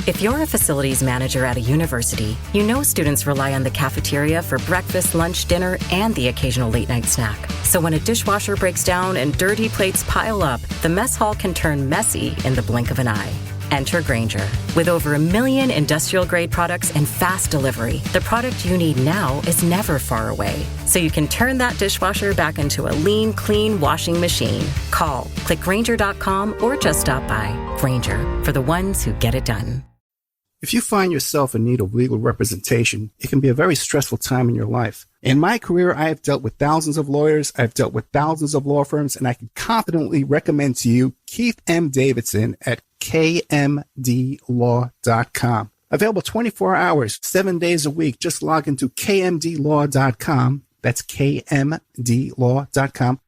If you're a facilities manager at a university, you know students rely on the cafeteria for breakfast, lunch, dinner, and the occasional late-night snack. So when a dishwasher breaks down and dirty plates pile up, the mess hall can turn messy in the blink of an eye. Enter Grainger. With over 1 million industrial-grade products and fast delivery, the product you need now is never far away. So you can turn that dishwasher back into a lean, clean washing machine. Call, click Grainger.com, or just stop by. Grainger, for the ones who get it done. If you find yourself in need of legal representation, it can be a very stressful time in your life. In my career, I have dealt with thousands of lawyers, I've dealt with thousands of law firms, and I can confidently recommend to you Keith M. Davidson at kmdlaw.com. Available 24 hours, 7 days a week. Just log into kmdlaw.com. That's kmdlaw.com.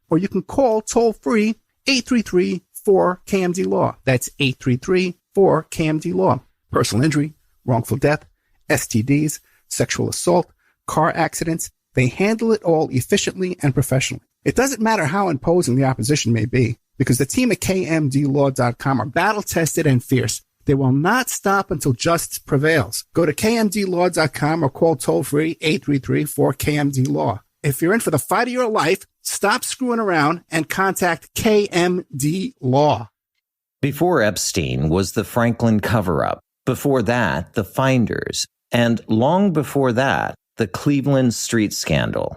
Or you can call toll-free 833-4KMD-LAW. That's 833-4KMD-LAW. Personal injury, wrongful death, STDs, sexual assault, car accidents. They handle it all efficiently and professionally. It doesn't matter how imposing the opposition may be, because the team at kmdlaw.com are battle-tested and fierce. They will not stop until justice prevails. Go to kmdlaw.com or call toll-free 833-4KMD-LAW. If you're in for the fight of your life, stop screwing around and contact KMD Law. Before Epstein was the Franklin cover-up. Before that, the Finders. And long before that, the Cleveland Street Scandal.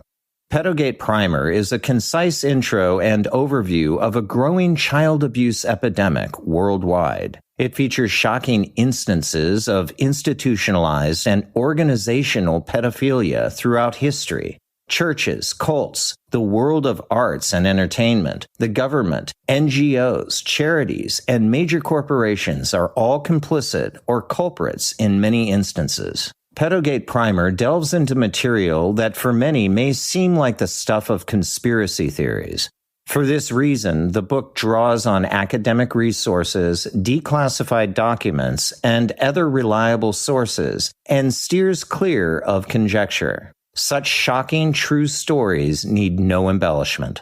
Pedogate Primer is a concise intro and overview of a growing child abuse epidemic worldwide. It features shocking instances of institutionalized and organizational pedophilia throughout history. Churches, cults, the world of arts and entertainment, the government, NGOs, charities, and major corporations are all complicit or culprits in many instances. Pedogate Primer delves into material that for many may seem like the stuff of conspiracy theories. For this reason, the book draws on academic resources, declassified documents, and other reliable sources, and steers clear of conjecture. Such shocking true stories need no embellishment.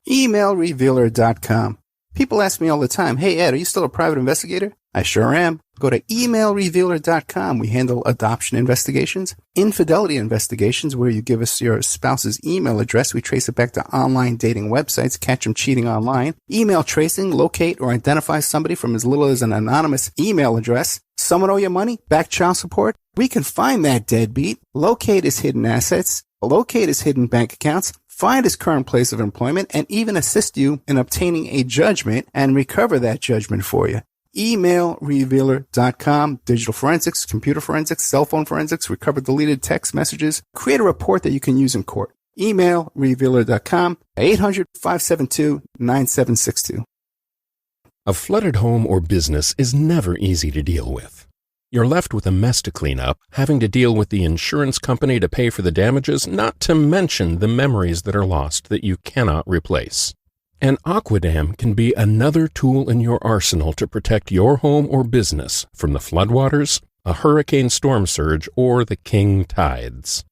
Emailrevealer.com. People ask me all the time, hey Ed, are you still a private investigator? I sure am. Go to emailrevealer.com. We handle adoption investigations, infidelity investigations, where you give us your spouse's email address. We trace it back to online dating websites, catch them cheating online. Email tracing, locate or identify somebody from as little as an anonymous email address. Someone owe you money? Back child support? We can find that deadbeat, locate his hidden assets, locate his hidden bank accounts, find his current place of employment, and even assist you in obtaining a judgment and recover that judgment for you. Emailrevealer.com. Digital forensics, computer forensics, cell phone forensics, recover deleted text messages, create a report that you can use in court. Emailrevealer.com, 800-572-9762. A flooded home or business is never easy to deal with. You're left with a mess to clean up, having to deal with the insurance company to pay for the damages, not to mention the memories that are lost that you cannot replace. And Aquadam can be another tool in your arsenal to protect your home or business from the floodwaters, a hurricane storm surge, or the king tides.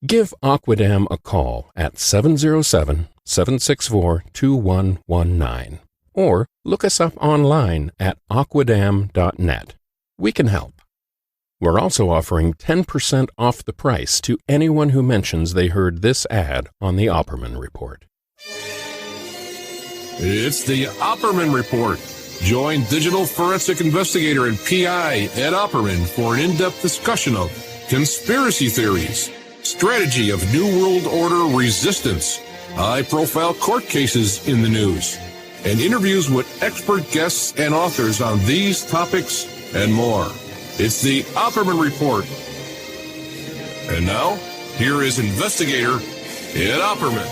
Give Aquadam a call at 707-764-2119 or look us up online at aquadam.net. We can help. We're also offering 10% off the price to anyone who mentions they heard this ad on the Opperman Report. It's the Opperman Report. Join digital forensic investigator and PI Ed Opperman for an in-depth discussion of conspiracy theories, strategy of New World Order resistance, high-profile court cases in the news, and interviews with expert guests and authors on these topics and more. It's the Opperman Report. And now, here is investigator Ed Opperman.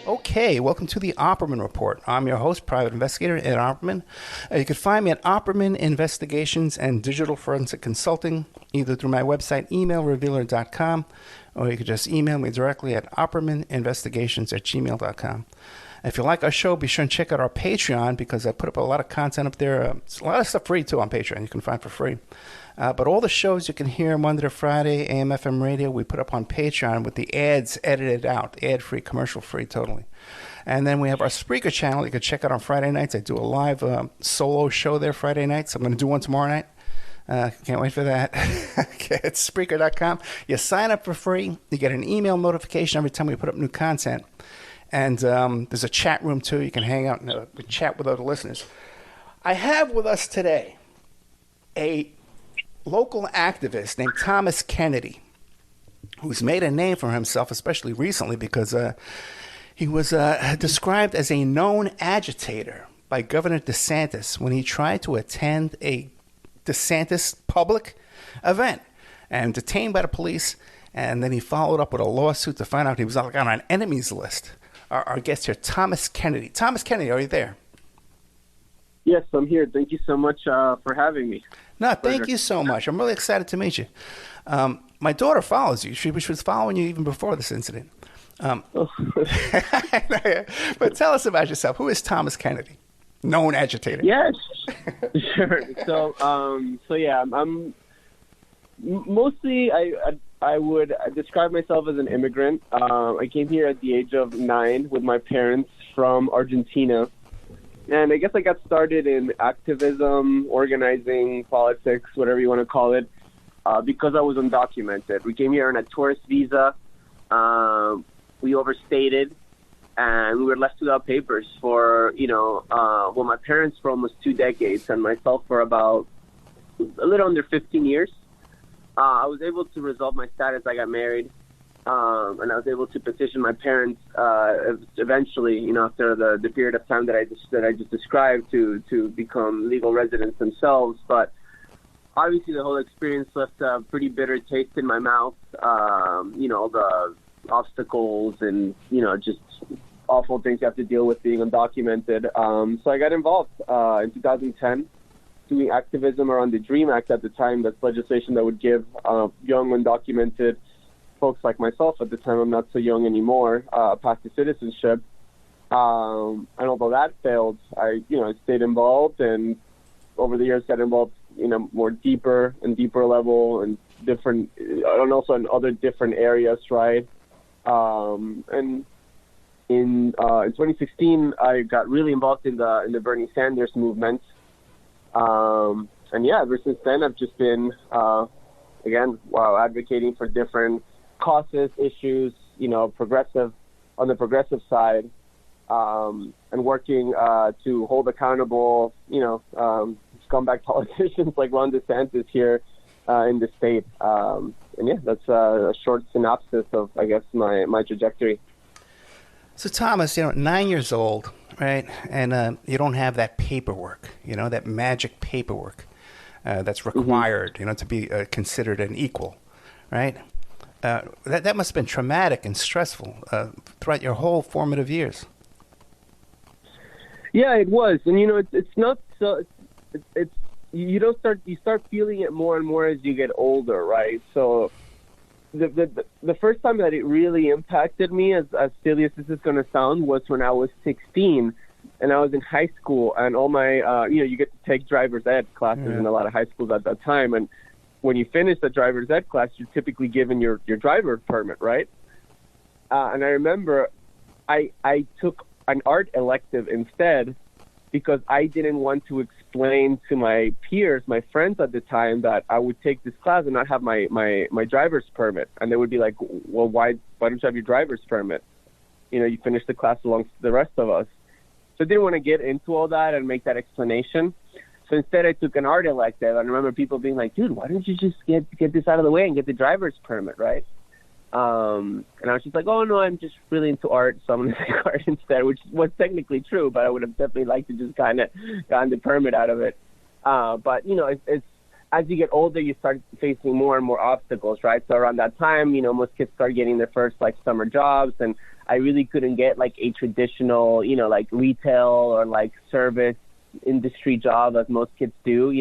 Okay, welcome to the Opperman Report. I'm your host, private investigator Ed Opperman. You can find me at Opperman Investigations and Digital Forensic Consulting, either through my website, emailrevealer.com, or you can just email me directly at oppermaninvestigations@gmail.com. If you like our show, be sure and check out our Patreon, because I put up a lot of content up there. It's a lot of stuff free, too, on Patreon. You can find for free. But all the shows you can hear Monday to Friday, AM/FM radio, we put up on Patreon with the ads edited out, ad-free, commercial-free, totally. And then we have our Spreaker channel. You can check out on Friday nights. I do a live solo show there Friday nights. I'm going to do one tomorrow night. Can't wait for that. It's Spreaker.com. You sign up for free. You get an email notification every time we put up new content. And there's a chat room, too. You can hang out and chat with other listeners. I have with us today a local activist named Thomas Kennedy, who's made a name for himself, especially recently, because he was described as a known agitator by Governor Desantis when he tried to attend a Desantis public event and detained by the police. And then he followed up with a lawsuit to find out he was on an enemies list. Our guest here, Thomas Kennedy. Thomas Kennedy, are you there? Yes, I'm here. Thank you so much for having me. No, thank you so much. I'm really excited to meet you. My daughter follows you. She was following you even before this incident. But tell us about yourself. Who is Thomas Kennedy? Known agitator. Yes, sure. So yeah, I'm mostly I would describe myself as an immigrant. I came here at the age of 9 with my parents from Argentina. And I guess I got started in activism, organizing, politics, whatever you want to call it, because I was undocumented. We came here on a tourist visa. We overstayed, and we were left without papers for, my parents for almost 2 decades, and myself for about a little under 15 years. I was able to resolve my status. I got married. And I was able to petition my parents eventually, after the period of time that I just described, to become legal residents themselves. But obviously, the whole experience left a pretty bitter taste in my mouth. The obstacles and just awful things you have to deal with being undocumented. So I got involved in 2010. Doing activism around the DREAM Act at the time. That's legislation that would give young undocumented folks like myself, at the time I'm not so young anymore, path to citizenship. And although that failed, I stayed involved, and over the years got involved, more deeper and deeper level and different, and also in other different areas, right? And in 2016, I got really involved in the Bernie Sanders movement. And yeah, ever since then, I've just been, advocating for different causes, issues, on the progressive side, and working to hold accountable, scumbag politicians like Ron Desantis here in the state. And yeah, that's a short synopsis of, I guess, my trajectory. So Thomas, 9 years old, right? And you don't have that paperwork, that magic paperwork that's required, to be considered an equal, right? That must have been traumatic and stressful throughout your whole formative years. Yeah, it was, and it's not so. It's you start feeling it more and more as you get older, right? So the first time that it really impacted me, as silly as this is going to sound, was when I was 16, and I was in high school, and all my you get to take driver's ed classes in a lot of high schools at that time, and when you finish the driver's ed class, you're typically given your driver's permit, right? And I remember I took an art elective instead because I didn't want to explain to my peers, my friends at the time, that I would take this class and not have my driver's permit. And they would be like, well, why don't you have your driver's permit? You finished the class along the rest of us. So I didn't want to get into all that and make that explanation. So instead, I took an art elective. I remember people being like, dude, why don't you just get this out of the way and get the driver's permit, right? And I was just like, oh, no, I'm just really into art, so I'm going to take art instead, which was technically true, but I would have definitely liked to just kind of gotten the permit out of it. But, it's as you get older, you start facing more and more obstacles, right? So around that time, most kids start getting their first, summer jobs, and I really couldn't get, a traditional, retail or, service industry job as most kids do,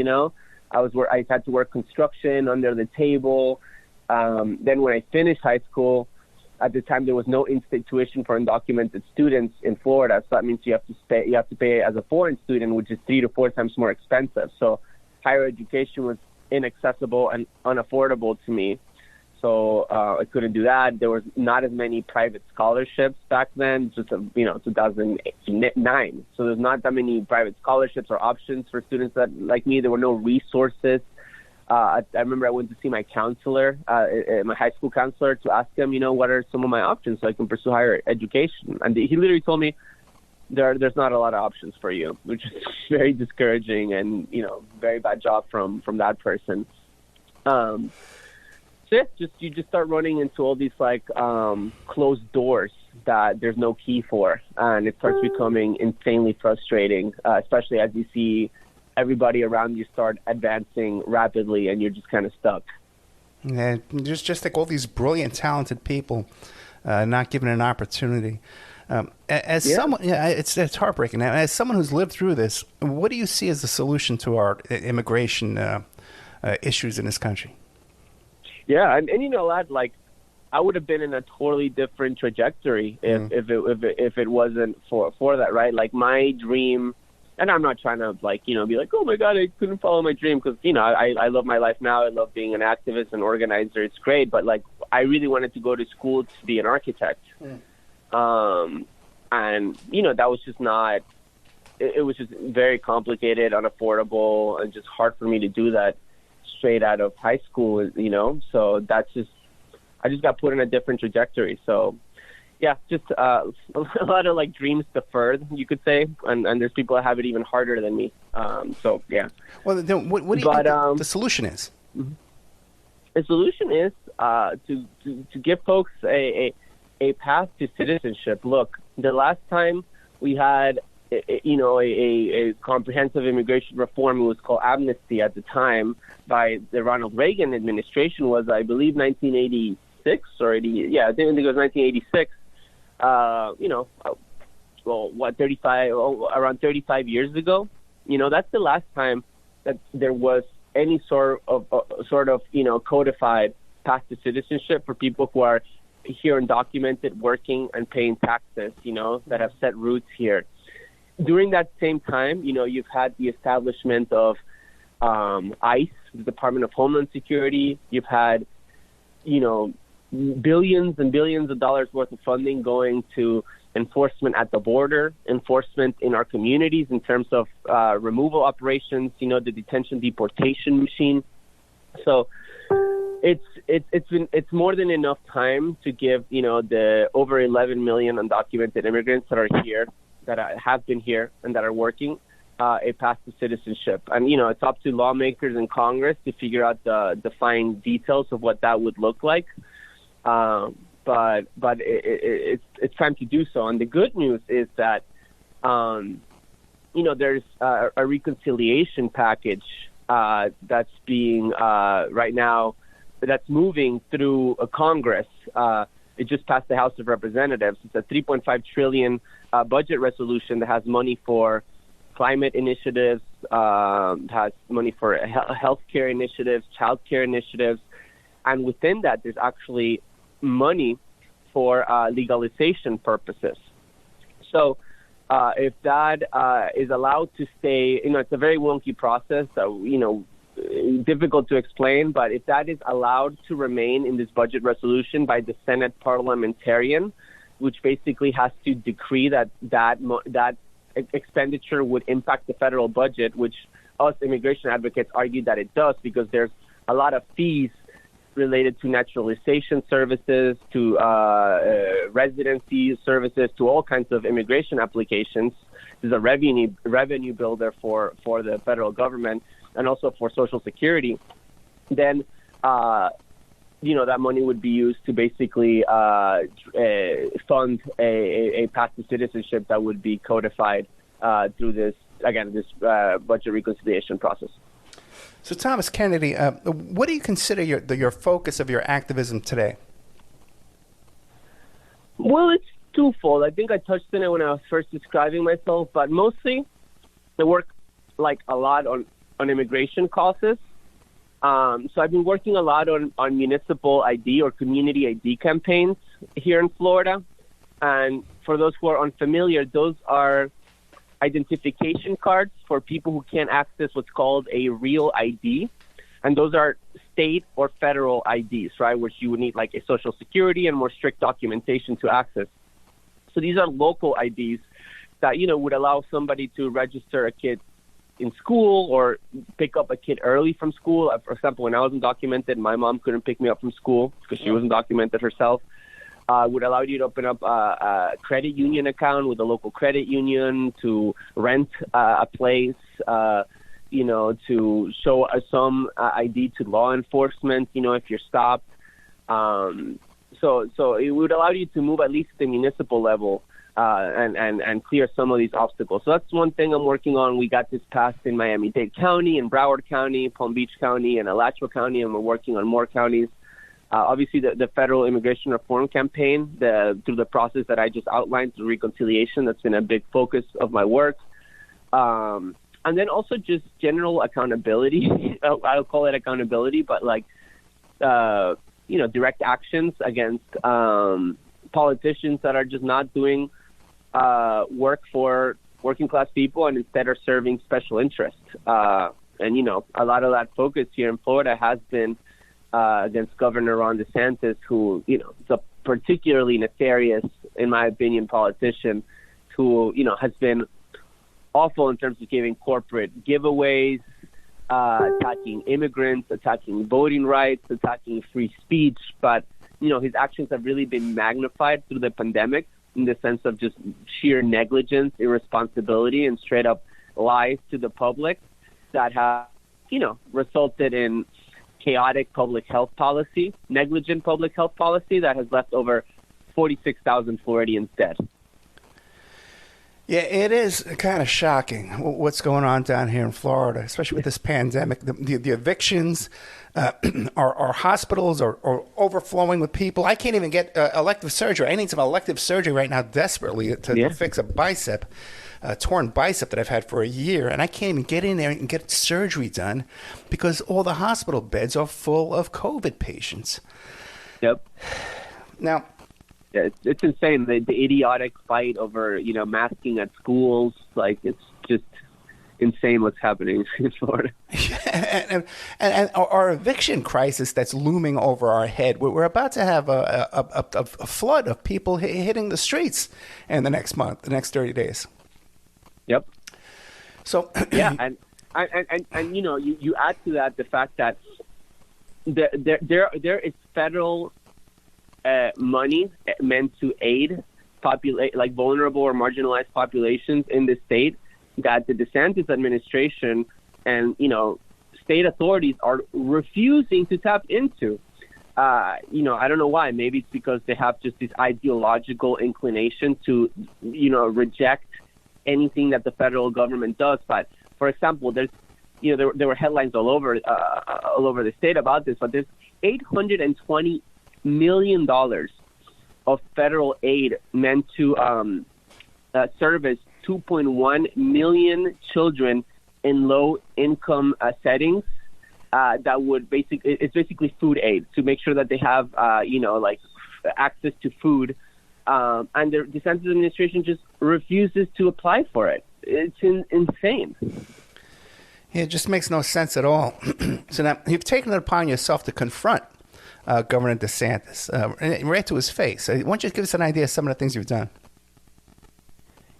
I had to work construction under the table. Then when I finished high school, at the time there was no in-state tuition for undocumented students in Florida, so that means you have to pay as a foreign student, which is 3 to 4 times more expensive. So higher education was inaccessible and unaffordable to me. so I couldn't do that. There was not as many private scholarships back then, just 2009. So there's not that many private scholarships or options for students like me. There were no resources. I remember I went to see my counselor, my high school counselor, to ask him, what are some of my options so I can pursue higher education. And he literally told me there's not a lot of options for you, which is very discouraging and, very bad job from that person. So yeah, you just start running into all these closed doors that there's no key for, and it starts becoming insanely frustrating, especially as you see everybody around you start advancing rapidly and you're just kind of stuck. Yeah, there's just all these brilliant, talented people not given an opportunity. Someone, it's heartbreaking. As someone who's lived through this, what do you see as the solution to our immigration issues in this country? Yeah, and lad, I would have been in a totally different trajectory if it wasn't for that, right? Like my dream. And I'm not trying to be like, oh my God, I couldn't follow my dream, because, I love my life now. I love being an activist and organizer. It's great. But I really wanted to go to school to be an architect. And, that was just not, it was just very complicated, unaffordable, and just hard for me to do that straight out of high school, So I just got put in a different trajectory. So, yeah, just a lot of dreams deferred, you could say, and there's people that have it even harder than me. So yeah. Well, then what do you think the solution is? The solution is to give folks a path to citizenship. Look, the last time we had a comprehensive immigration reform, it was called amnesty at the time by the Ronald Reagan administration, was I believe 1986 or 80. Yeah, I think it was 1986. Around 35 years ago, that's the last time that there was any sort of codified path to citizenship for people who are here undocumented, working and paying taxes, that have set roots here. During that same time, you've had the establishment of ICE, the Department of Homeland Security. You've had, billions and billions of dollars worth of funding going to enforcement at the border, enforcement in our communities in terms of removal operations, the detention deportation machine. So it's more than enough time to give, the over 11 million undocumented immigrants that are here, that have been here and that are working, a path to citizenship. And, it's up to lawmakers in Congress to figure out the fine details of what that would look like. But it's time to do so. And the good news is that, there's a reconciliation package that's being right now, that's moving through Congress. It just passed the House of Representatives. It's a $3.5 trillion budget resolution that has money for climate initiatives, has money for healthcare initiatives, childcare initiatives. And within that, there's actually money for legalization purposes. So if that is allowed to stay, it's a very wonky process, difficult to explain, but if that is allowed to remain in this budget resolution by the Senate parliamentarian, which basically has to decree that expenditure would impact the federal budget, which us immigration advocates argue that it does, because there's a lot of fees related to naturalization services, to residency services, to all kinds of immigration applications. There's a revenue builder for the federal government and also for Social Security. Then, that money would be used to basically fund a path to citizenship that would be codified through this budget reconciliation process. So, Thomas Kennedy, what do you consider your focus of your activism today? Well, it's twofold. I think I touched on it when I was first describing myself, but mostly I work a lot on immigration causes. So I've been working a lot on municipal ID or community ID campaigns here in Florida. And for those who are unfamiliar, those are identification cards for people who can't access what's called a real ID. And those are state or federal IDs, right, which you would need like a social security and more strict documentation to access. So these are local IDs that, would allow somebody to register a kid in school or pick up a kid early from school. For example, when I was undocumented, my mom couldn't pick me up from school because she wasn't documented herself. Would allow you to open up a credit union account with a local credit union, to rent a place, to show some ID to law enforcement, if you're stopped. So it would allow you to move at least at the municipal level and clear some of these obstacles. So that's one thing I'm working on. We got this passed in Miami-Dade County, in Broward County, Palm Beach County, and Alachua County, and we're working on more counties. Obviously, the federal immigration reform campaign, through the process that I just outlined, through reconciliation, that's been a big focus of my work. And then also just general accountability. I'll call it accountability, but direct actions against politicians that are just not doing work for working class people and instead are serving special interests. And a lot of that focus here in Florida has been against Governor Ron Desantis, who, is a particularly nefarious, in my opinion, politician who, has been awful in terms of giving corporate giveaways, attacking immigrants, attacking voting rights, attacking free speech. But, his actions have really been magnified through the pandemic in the sense of just sheer negligence, irresponsibility, and straight up lies to the public that have, resulted in chaotic public health policy, negligent public health policy that has left over 46,000 Floridians dead. Yeah, it is kind of shocking what's going on down here in Florida, especially with this pandemic. The evictions, our hospitals are overflowing with people. I can't even get elective surgery. I need some elective surgery right now desperately to fix a torn bicep that I've had for a year, and I can't even get in there and get surgery done because all the hospital beds are full of COVID patients. Yep. Now, it's insane, the idiotic fight over masking at schools. It's just insane what's happening in Florida. and our eviction crisis that's looming over our head. We're about to have a flood of people hitting the streets in the next month, the next 30 days. Yep. So yeah, and you add to that the fact that there is federal money meant to aid vulnerable or marginalized populations in the state that the Desantis administration and state authorities are refusing to tap into. I don't know why. Maybe it's because they have just this ideological inclination to reject anything that the federal government does. But for example, there's there were headlines all over the state about this, but there's $820 million of federal aid meant to service 2.1 million children in low income settings. That would it's basically food aid to make sure that they have access to food. And the DeSantis administration just refuses to apply for it. It's insane. Yeah, it just makes no sense at all. So now you've taken it upon yourself to confront Governor DeSantis right to his face. Why don't you give us an idea of some of the things you've done?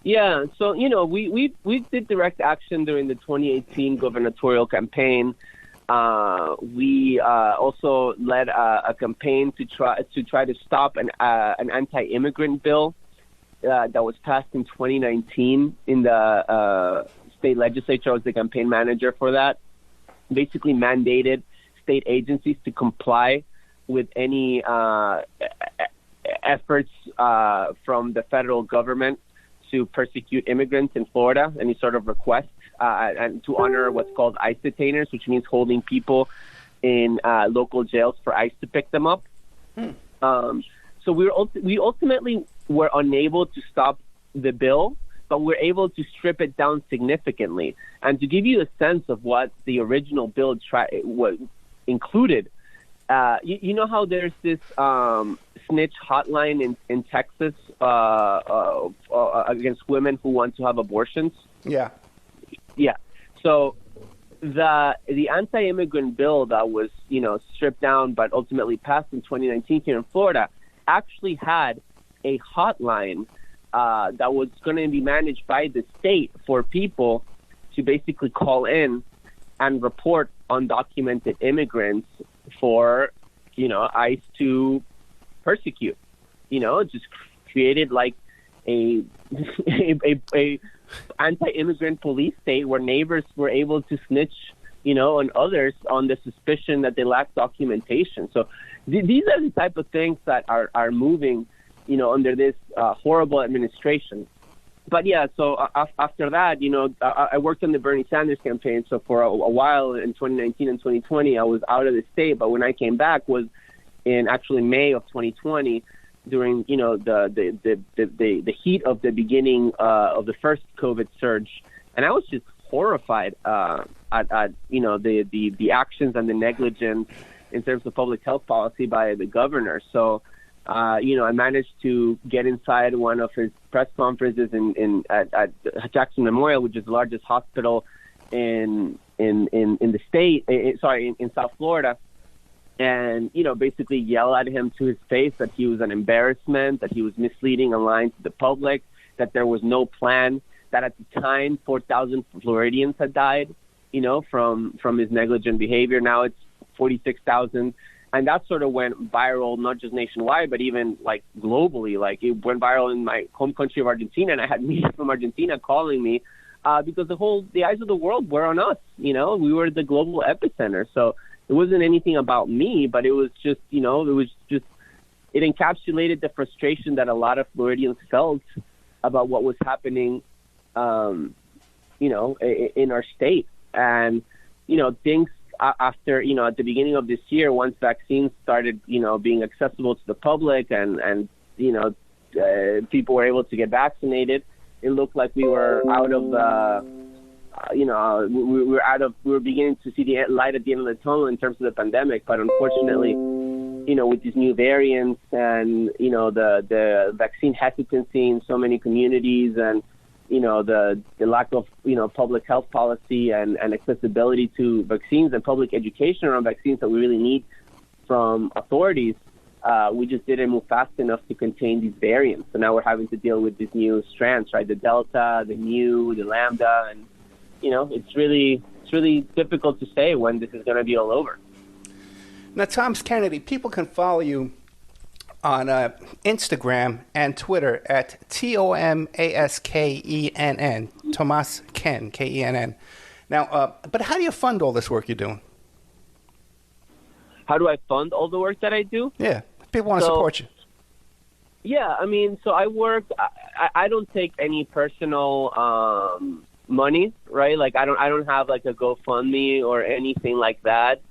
Yeah, so we did direct action during the 2018 gubernatorial campaign. We also led a campaign to try to stop an anti-immigrant bill that was passed in 2019 in the state legislature. I was the campaign manager for that. Basically mandated state agencies to comply with any efforts from the federal government to persecute immigrants in Florida, any sort of requests, and to honor what's called ICE detainers, which means holding people in local jails for ICE to pick them up. So we ultimately were unable to stop the bill, but we're able to strip it down significantly. And to give you a sense of what the original bill included, you know how there's this snitch hotline in Texas against women who want to have abortions? Yeah. Yeah. So the anti-immigrant bill that was, stripped down but ultimately passed in 2019 here in Florida actually had a hotline that was going to be managed by the state for people to basically call in and report undocumented immigrants for, ICE to persecute. Just created like a anti-immigrant police state where neighbors were able to snitch, on others on the suspicion that they lack documentation. So these are the type of things that are moving, under this horrible administration. But yeah, so after that, I worked on the Bernie Sanders campaign. So for a while in 2019 and 2020, I was out of the state. But when I came back was in actually May of 2020, during the heat of the beginning of the first COVID surge, and I was just horrified at the actions and the negligence in terms of public health policy by the governor. So. I managed to get inside one of his press conferences at Jackson Memorial, which is the largest hospital in the state. In South Florida, and basically yell at him to his face that he was an embarrassment, that he was misleading and lying to the public, that there was no plan, that at the time 4,000 Floridians had died, from his negligent behavior. Now it's 46,000. And that sort of went viral, not just nationwide, but even like globally. Like it went viral in my home country of Argentina, and I had media from Argentina calling me because the eyes of the world were on us. We were the global epicenter. So it wasn't anything about me, but it was just, it encapsulated the frustration that a lot of Floridians felt about what was happening, in our state. And, things after, at the beginning of this year, once vaccines started, being accessible to the public and people were able to get vaccinated, it looked like we were out of the, we were beginning to see the light at the end of the tunnel in terms of the pandemic. But unfortunately, with these new variants and, the vaccine hesitancy in so many communities and, the lack of, public health policy and accessibility to vaccines and public education around vaccines that we really need from authorities, we just didn't move fast enough to contain these variants. So now we're having to deal with these new strands, right? The Delta, the Mu, the Lambda, and, it's really difficult to say when this is going to be all over. Now, Thomas Kennedy, people can follow you on Instagram and Twitter at TOMASKENN, Tomas Ken, KENN. Now, but how do you fund all this work you're doing? How do I fund all the work that I do? Yeah, people want to support you. Yeah, so I work. I don't take any personal money, right? Like I don't have like a GoFundMe or anything like that.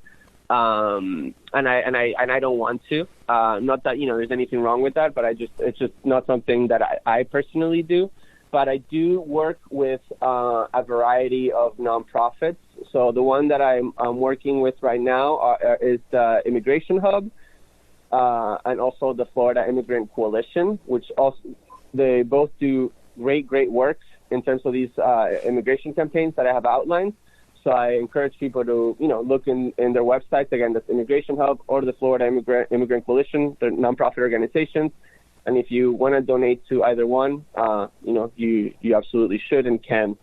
And I don't want to. Not that there's anything wrong with that, but it's just not something that I personally do. But I do work with a variety of nonprofits. So the one that I'm working with right now is the Immigration Hub, and also the Florida Immigrant Coalition, which also they both do great work in terms of these immigration campaigns that I have outlined. So I encourage people to, look in their websites. Again, that's Immigration Hub or the Florida Immigrant Coalition. They're nonprofit organizations. And if you want to donate to either one, you absolutely should and can.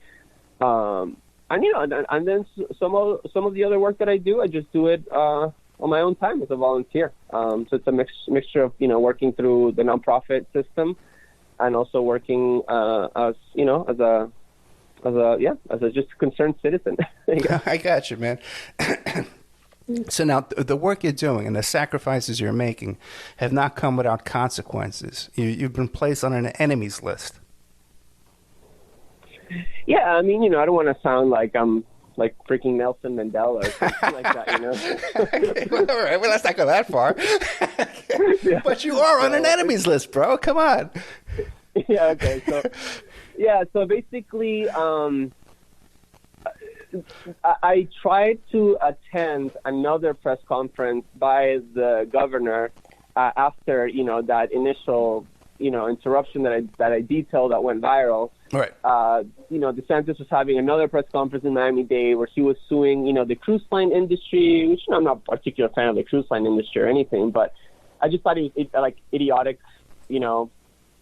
And then some of the other work that I do, I just do it on my own time as a volunteer. So it's a mixture of, working through the nonprofit system and also working as a just concerned citizen. I got you, man. So now the work you're doing and the sacrifices you're making have not come without consequences. You've been placed on an enemies list. Yeah, I don't want to sound like I'm like freaking Nelson Mandela or something like that, All right, well, let's not go that far. Yeah. But you are on an enemies list, bro. Come on. Yeah, okay. So basically, I tried to attend another press conference by the governor after, that initial interruption that I detailed that went viral. Right. DeSantis was having another press conference in Miami-Dade where he was suing, the cruise line industry, which I'm not a particular fan of the cruise line industry or anything, but I just thought it was idiotic,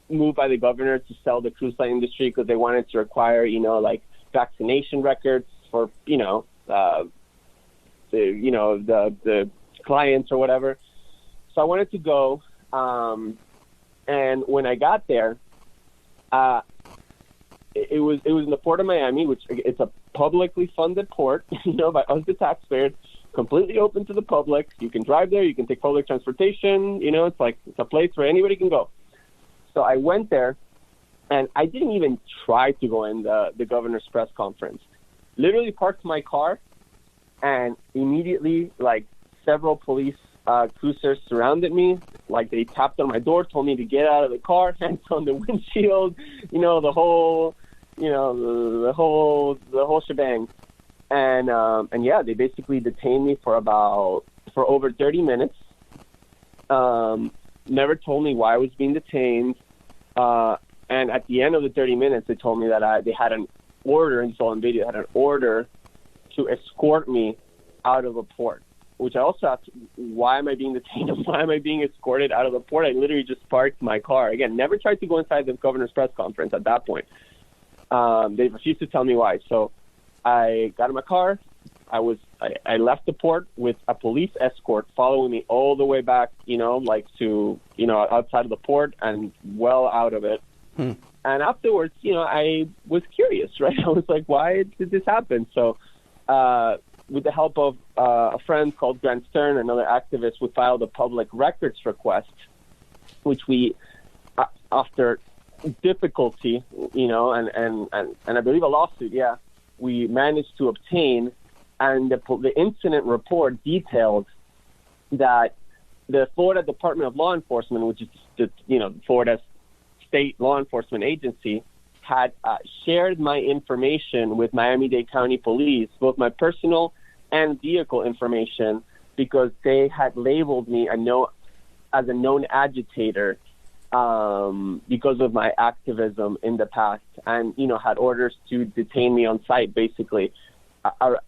move by the governor to sell the cruise line industry because they wanted to require, vaccination records for, the clients or whatever. So I wanted to go, and when I got there, it was in the port of Miami, which it's a publicly funded port, by us the taxpayers, completely open to the public. You can drive there, you can take public transportation, it's a place where anybody can go. So I went there, and I didn't even try to go in the governor's press conference. Literally parked my car, and immediately, several police cruisers surrounded me. They tapped on my door, told me to get out of the car, hands on the windshield, the whole shebang. And yeah, they basically detained me for over 30 minutes. Never told me why I was being detained. And at the end of the 30 minutes, they told me that they had an order, and so on video, had an order to escort me out of the port, which I also asked, why am I being detained? Why am I being escorted out of the port? I literally just parked my car. Again, never tried to go inside the governor's press conference at that point. They refused to tell me why. So I got in my car. I left the port with a police escort following me all the way back, to, outside of the port and well out of it. And afterwards, I was curious, right? I was like, why did this happen? So with the help of a friend called Grant Stern, another activist, we filed a public records request, which we, after difficulty, and I believe a lawsuit, we managed to obtain. And the incident report detailed that the Florida Department of Law Enforcement, which is Florida's state law enforcement agency, had shared my information with Miami-Dade County Police, both my personal and vehicle information, because they had labeled me as a known agitator because of my activism in the past, and had orders to detain me on site, basically. If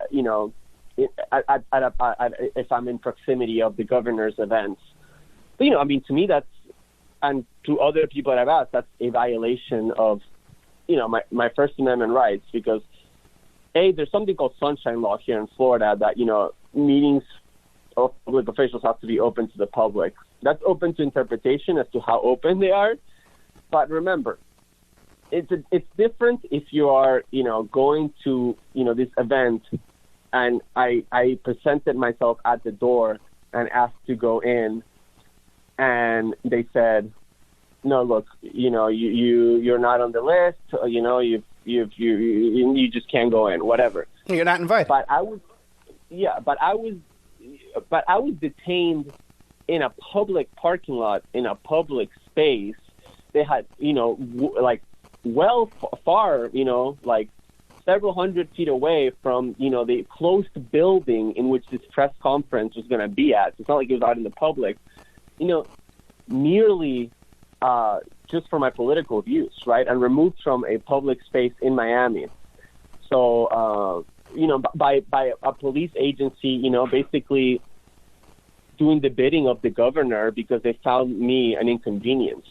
I'm in proximity of the governor's events. But, to me, that's, and to other people that I've asked, that's a violation of, my First Amendment rights, because, there's something called sunshine law here in Florida that, meetings of public officials have to be open to the public. That's open to interpretation as to how open they are. But remember, it's different if you are, going to, this event, and I presented myself at the door and asked to go in, and they said, no, look, you're not on the list, you just can't go in, whatever. You're not invited. But I was detained in a public parking lot, in a public space. They had, far, several hundred feet away from, the closed building in which this press conference was going to be at. It's not like it was out in the public, merely just for my political views, right? And removed from a public space in Miami. So, by a police agency, basically doing the bidding of the governor because they found me an inconvenience.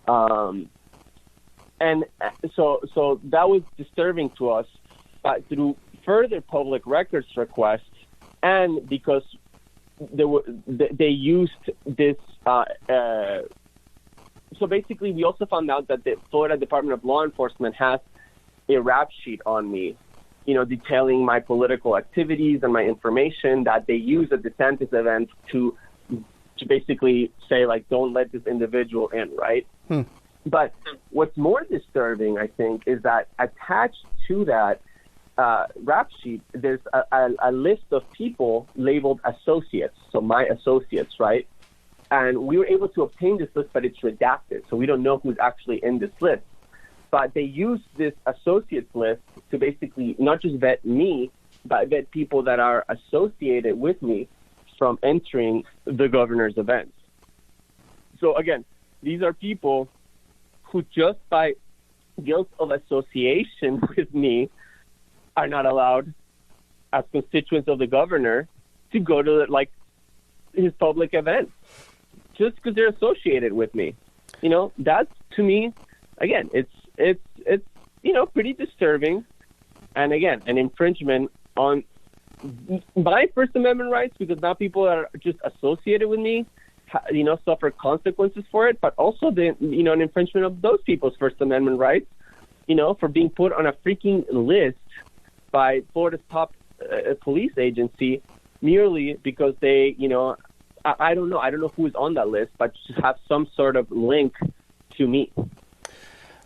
And so that was disturbing to us. But through further public records requests, and because they used this, so basically we also found out that the Florida Department of Law Enforcement has a rap sheet on me, detailing my political activities and my information that they use at Desantis events to basically say, don't let this individual in, right? But what's more disturbing, I think, is that attached to that rap sheet, there's a list of people labeled associates, so my associates, right? And we were able to obtain this list, but it's redacted, so we don't know who's actually in this list. But they used this associates list to basically not just vet me, but vet people that are associated with me from entering the governor's events. So again, these are people who just by guilt of association with me are not allowed as constituents of the governor to go to like his public events just because they're associated with me. You know, that's to me, again, it's pretty disturbing, and again, an infringement on my First Amendment rights, because now people that are just associated with me, suffer consequences for it, but also an infringement of those people's First Amendment rights, for being put on a freaking list by Florida's top police agency merely because they, I don't know who is on that list, but just have some sort of link to me.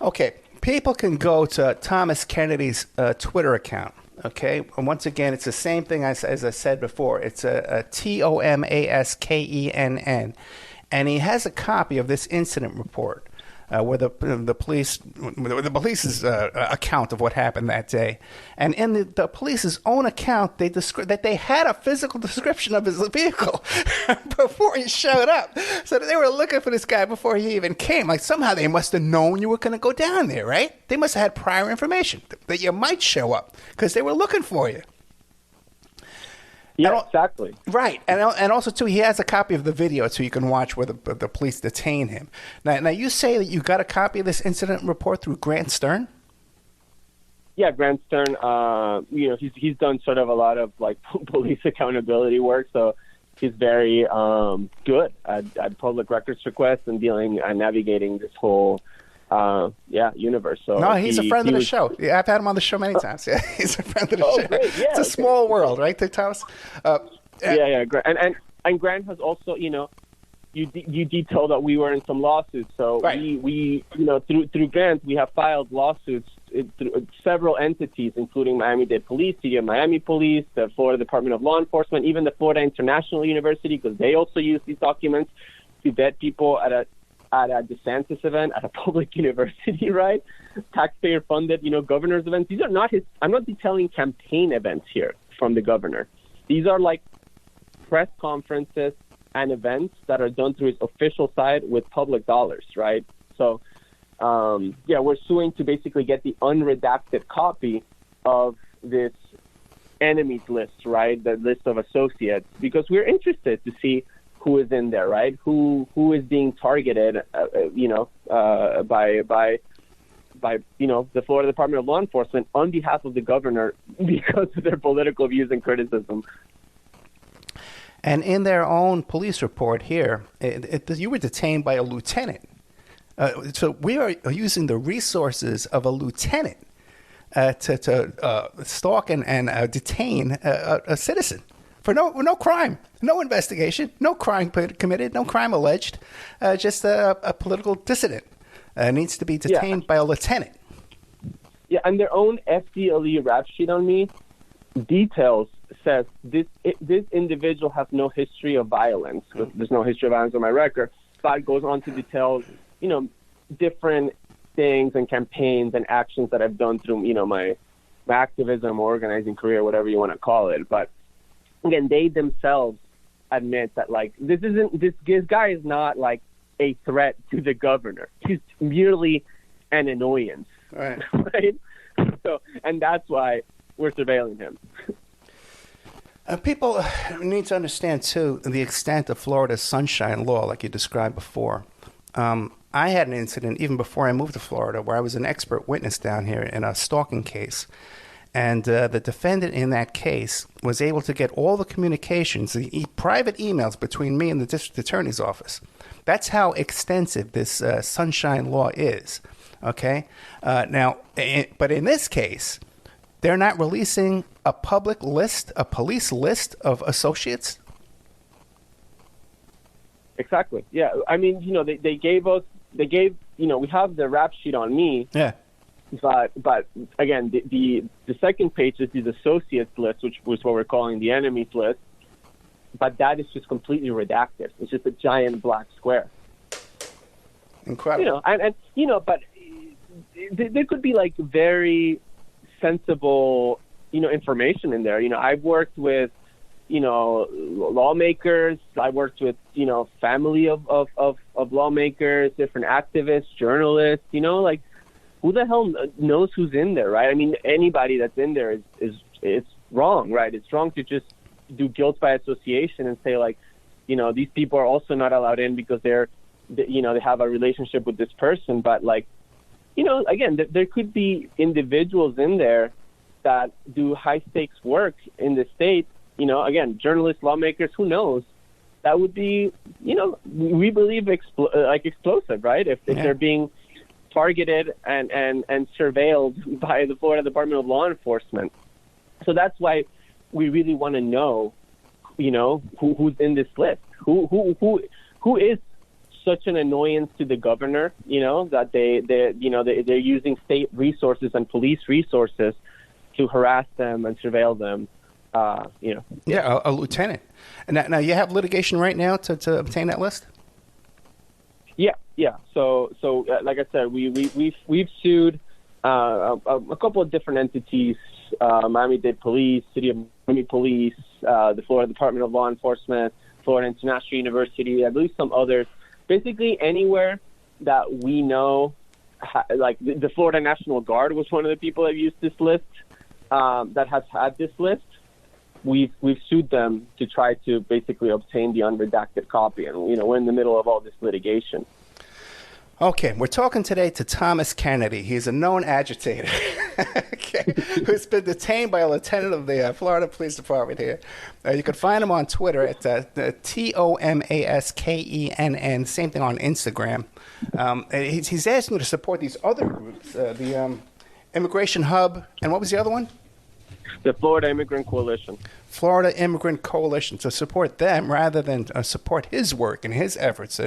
Okay. People can go to Thomas Kennedy's Twitter account, okay? And once again, it's the same thing as I said before. It's a TOMASKENN. And he has a copy of this incident report where the police's account of what happened that day. And in the police's own account, they describe that they had a physical description of his vehicle before he showed up. So they were looking for this guy before he even came. Like, somehow they must have known you were going to go down there, right? They must have had prior information that you might show up because they were looking for you. Yeah, exactly. Right. And also, too, he has a copy of the video so you can watch where the police detain him. Now, you say that you got a copy of this incident report through Grant Stern? Yeah, Grant Stern, he's done sort of a lot of, like, police accountability work, so he's very good at public records requests and navigating this whole universe. So no, he's a friend of the show. Yeah, I've had him on the show many times. Yeah, he's a friend of the show. Great. Yeah, it's a small world, right, there, Thomas? Yeah. And Grant has also, you detailed that we were in some lawsuits. So right. we through Grant, we have filed lawsuits through several entities, including Miami-Dade Police, City of Miami Police, the Florida Department of Law Enforcement, even the Florida International University, because they also use these documents to vet people at a Desantis event at a public university, right? Taxpayer-funded, governor's events. These are not I'm not detailing campaign events here from the governor. These are like press conferences and events that are done through his official side with public dollars, right? So, we're suing to basically get the unredacted copy of this enemies list, right? The list of associates, because we're interested to see who is in there, right? Who is being targeted, by the Florida Department of Law Enforcement on behalf of the governor because of their political views and criticism. And in their own police report here, you were detained by a lieutenant. So we are using the resources of a lieutenant to stalk and detain a citizen. For no crime, no investigation, no crime committed, no crime alleged, just a political dissident needs to be detained by a lieutenant. Yeah, and their own FDLE rap sheet on me says this individual has no history of violence. There's no history of violence on my record, but it goes on to detail, different things and campaigns and actions that I've done through, my activism, organizing career, whatever you want to call it, but. Again, they themselves admit that, like, this guy is not, like, a threat to the governor. He's merely an annoyance. Right. Right? So, and that's why we're surveilling him. People need to understand, too, the extent of Florida's sunshine law, like you described before. I had an incident even before I moved to Florida where I was an expert witness down here in a stalking case. And the defendant in that case was able to get all the communications, the private emails between me and the district attorney's office. That's how extensive this sunshine law is. Okay? But in this case, they're not releasing a public list, a police list of associates? Exactly. Yeah. I mean, we have the rap sheet on me. Yeah. But again, the second page is the associates list, which was what we're calling the enemies list. But that is just completely redacted. It's just a giant black square. Incredible. But there could be like very sensible, information in there. I've worked with lawmakers. I worked with, family of lawmakers, different activists, journalists, like who the hell knows who's in there, right? I mean, anybody that's in there is it's wrong, right? It's wrong to just do guilt by association and say like, these people are also not allowed in because they have a relationship with this person. But like, again, there could be individuals in there that do high stakes work in the state. Again, journalists, lawmakers, who knows? That would be, we believe explosive, right? If they're being targeted and surveilled by the Florida Department of Law Enforcement. So that's why we really want to know, who's in this list, who is such an annoyance to the governor, that they're using state resources and police resources to harass them and surveil them. Yeah, a lieutenant. And now you have litigation right now to obtain that list? Yeah. So like I said, we've sued a couple of different entities: Miami-Dade Police, City of Miami Police, the Florida Department of Law Enforcement, Florida International University, I believe some others. Basically, anywhere that we know, like the Florida National Guard was one of the people that used this list, that has had this list. We've sued them to try to basically obtain the unredacted copy, and we're in the middle of all this litigation. Okay, we're talking today to Thomas Kennedy. He's a known agitator, who's been detained by a lieutenant of the Florida Police Department here. You can find him on Twitter at TOMASKENN. Same thing on Instagram. He's asking you to support these other groups, the Immigration Hub, and what was the other one? The Florida Immigrant Coalition. Florida Immigrant Coalition, to support them rather than support his work and his efforts.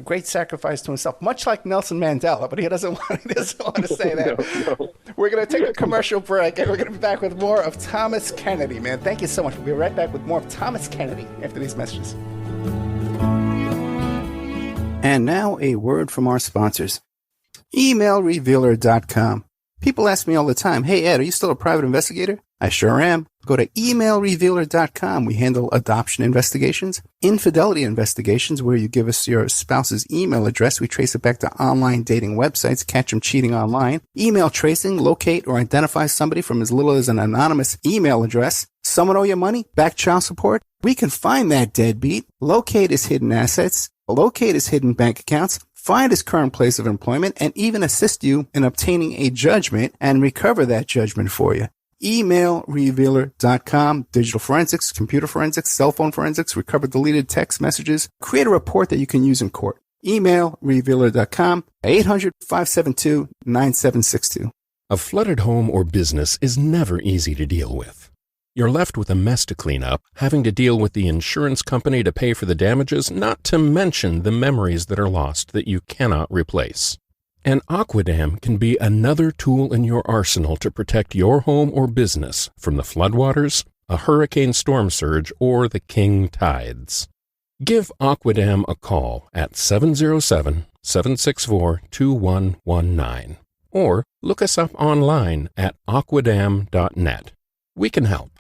Great sacrifice to himself, much like Nelson Mandela, but he doesn't want to say that. No. We're going to take a commercial break, and we're going to be back with more of Thomas Kennedy, man. Thank you so much. We'll be right back with more of Thomas Kennedy after these messages. And now a word from our sponsors. EmailRevealer.com. People ask me all the time, hey, Ed, are you still a private investigator? I sure am. Go to emailrevealer.com. We handle adoption investigations, infidelity investigations, where you give us your spouse's email address. We trace it back to online dating websites, catch them cheating online. Email tracing, locate or identify somebody from as little as an anonymous email address. Someone owe you money? Back child support? We can find that deadbeat. Locate his hidden assets. Locate his hidden bank accounts. Find his current place of employment, and even assist you in obtaining a judgment and recover that judgment for you. EmailRevealer.com. Digital forensics, computer forensics, cell phone forensics, recover deleted text messages. Create a report that you can use in court. EmailRevealer.com. 800-572-9762. A flooded home or business is never easy to deal with. You're left with a mess to clean up, having to deal with the insurance company to pay for the damages, not to mention the memories that are lost that you cannot replace. And Aquadam can be another tool in your arsenal to protect your home or business from the floodwaters, a hurricane storm surge, or the king tides. Give Aquadam a call at 707-764-2119 or look us up online at aquadam.net. We can help.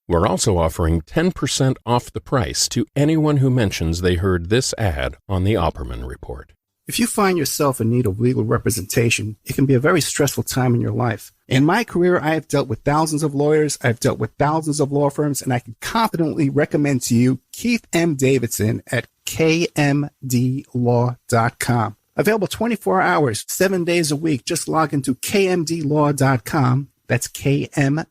We're also offering 10% off the price to anyone who mentions they heard this ad on the Opperman Report. If you find yourself in need of legal representation, it can be a very stressful time in your life. In my career, I have dealt with thousands of lawyers, I've dealt with thousands of law firms, and I can confidently recommend to you Keith M. Davidson at kmdlaw.com. Available 24 hours, 7 days a week. Just log into kmdlaw.com. That's kmdlaw.com.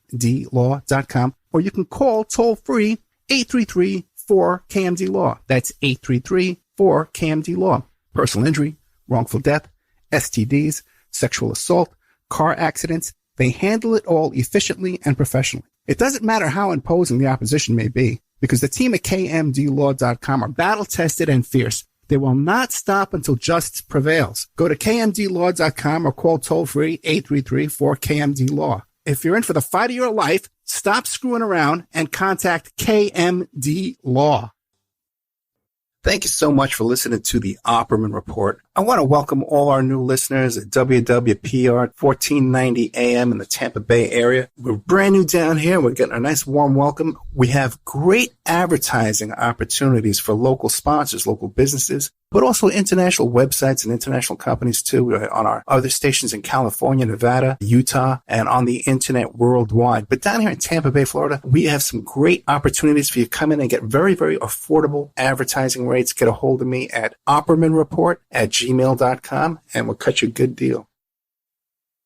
Or you can call toll-free 833-4KMD-LAW. That's 833-4KMD-LAW. Personal injury, wrongful death, STDs, sexual assault, car accidents. They handle it all efficiently and professionally. It doesn't matter how imposing the opposition may be, because the team at kmdlaw.com are battle-tested and fierce. They will not stop until justice prevails. Go to kmdlaw.com or call toll-free 833-4KMD-LAW. If you're in for the fight of your life, stop screwing around and contact KMD Law. Thank you so much for listening to the Opperman Report. I want to welcome all our new listeners at WWPR 1490 AM in the Tampa Bay area. We're brand new down here. We're getting a nice warm welcome. We have great advertising opportunities for local sponsors, local businesses, but also international websites and international companies too. We're on our other stations in California, Nevada, Utah, and on the internet worldwide. But down here in Tampa Bay, Florida, we have some great opportunities for you to come in and get very, very affordable advertising rates. Get a hold of me at oppermanreport@gmail.com and we'll cut you a good deal.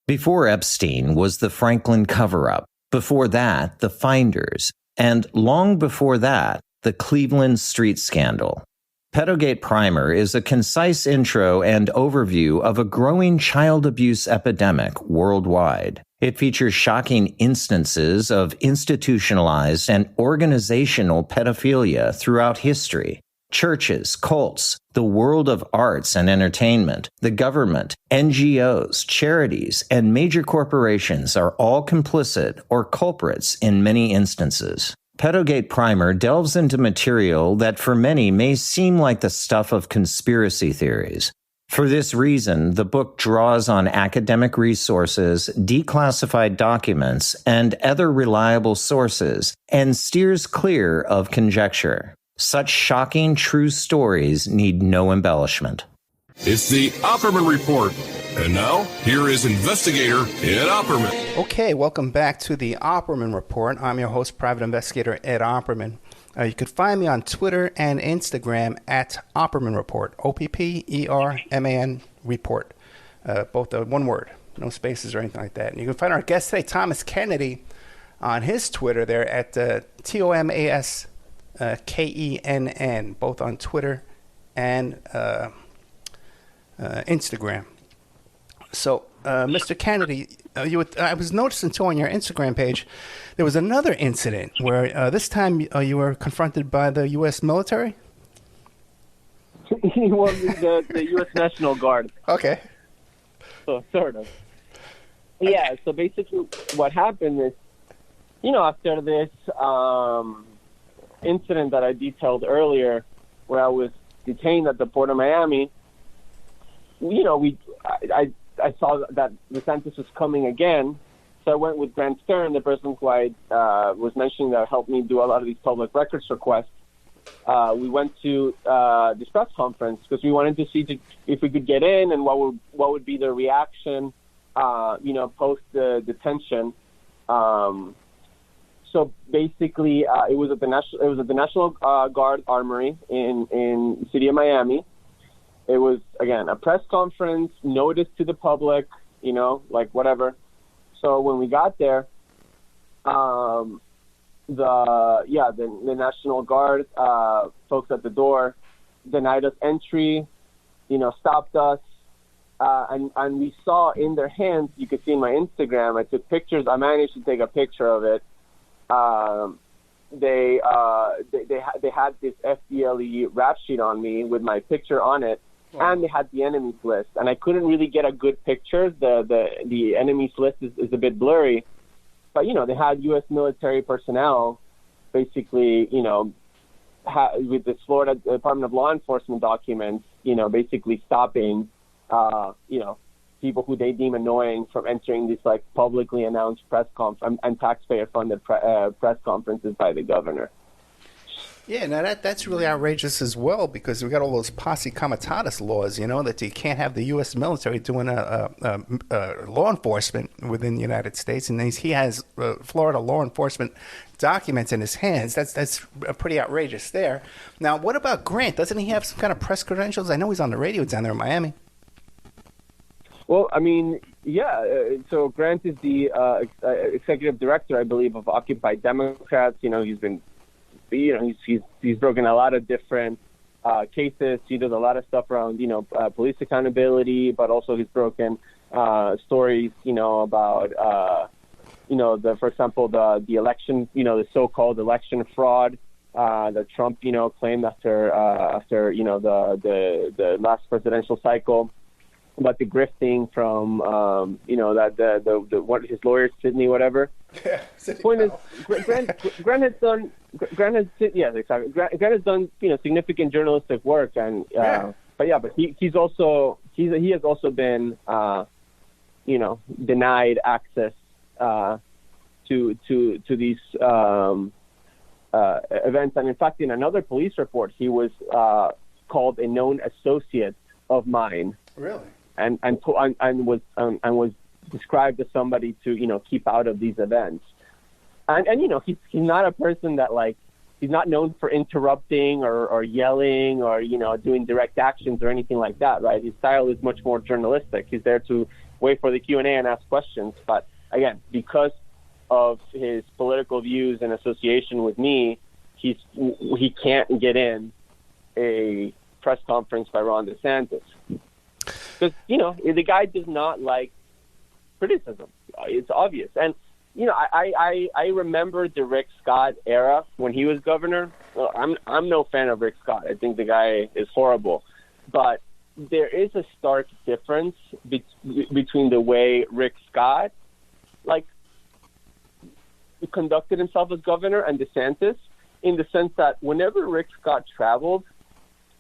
Before Epstein was the Franklin cover-up. Before that, the Finders. And long before that, the Cleveland street scandal. Pedogate Primer is a concise intro and overview of a growing child abuse epidemic worldwide. It features shocking instances of institutionalized and organizational pedophilia throughout history. Churches, cults, the world of arts and entertainment, the government, NGOs, charities, and major corporations are all complicit or culprits in many instances. Pedogate Primer delves into material that for many may seem like the stuff of conspiracy theories. For this reason, the book draws on academic resources, declassified documents, and other reliable sources, and steers clear of conjecture. Such shocking true stories need no embellishment. It's the Opperman Report. And now, here is investigator Ed Opperman. Okay, welcome back to the Opperman Report. I'm your host, Private Investigator Ed Opperman. You can find me on Twitter and Instagram at Opperman Report, OPPERMAN Report. Both one word, no spaces or anything like that. And you can find our guest today, Thomas Kennedy, on his Twitter there at TOMASKENN, both on Twitter and Instagram. So, Mr. Kennedy, I was noticing too on your Instagram page, there was another incident where this time you were confronted by the U.S. military? Well, the U.S. National Guard. Okay. So, sort of. Yeah, so basically what happened is, after this incident that I detailed earlier, where I was detained at the Port of Miami, I saw that Desantis was coming again, so I went with Grant Stern, the person who I was mentioning that helped me do a lot of these public records requests. We went to this press conference because we wanted to see if we could get in and what would be the reaction, post the detention. So basically, it was at the National Guard Armory in the city of Miami. It was, again, a press conference, notice to the public, whatever. So when we got there, the National Guard folks at the door denied us entry, stopped us, and we saw in their hands, you could see in my Instagram, I took pictures. I managed to take a picture of it. They had this FDLE rap sheet on me with my picture on it. Wow. And they had the enemies list, and I couldn't really get a good picture. The enemies list is a bit blurry, but they had U.S. military personnel, basically, with this Florida Department of Law Enforcement documents, basically stopping, people who they deem annoying from entering these publicly announced press conference and taxpayer-funded press conferences by the governor. Yeah, now that's really outrageous as well, because we got all those posse comitatus laws, that you can't have the U.S. military doing law enforcement within the United States, and he has Florida law enforcement documents in his hands. That's pretty outrageous there. Now, what about Grant? Doesn't he have some kind of press credentials? I know he's on the radio down there in Miami. Well, I mean, yeah. So Grant is the executive director, I believe, of Occupy Democrats. He's been. He's broken a lot of different cases. He does a lot of stuff around, police accountability, but also he's broken stories, about, for example, the election, the so-called election fraud that Trump, claimed after the last presidential cycle, about the grifting from, what his lawyer, Sidney, whatever. Yeah, point is, Grant has done. Grant has done significant journalistic work, and but he has also been denied access to these events. And in fact, in another police report, he was called a known associate of mine. Really? And was described as somebody to keep out of these events. And he's not a person that he's not known for interrupting or yelling or doing direct actions or anything like that, right? His style is much more journalistic. He's there to wait for the Q&A and ask questions. But again, because of his political views and association with me, he can't get in a press conference by Ron DeSantis because the guy does not like criticism. It's obvious. And I remember the Rick Scott era when he was governor. Well, I'm no fan of Rick Scott. I think the guy is horrible. But there is a stark difference between the way Rick Scott conducted himself as governor and DeSantis, in the sense that whenever Rick Scott traveled,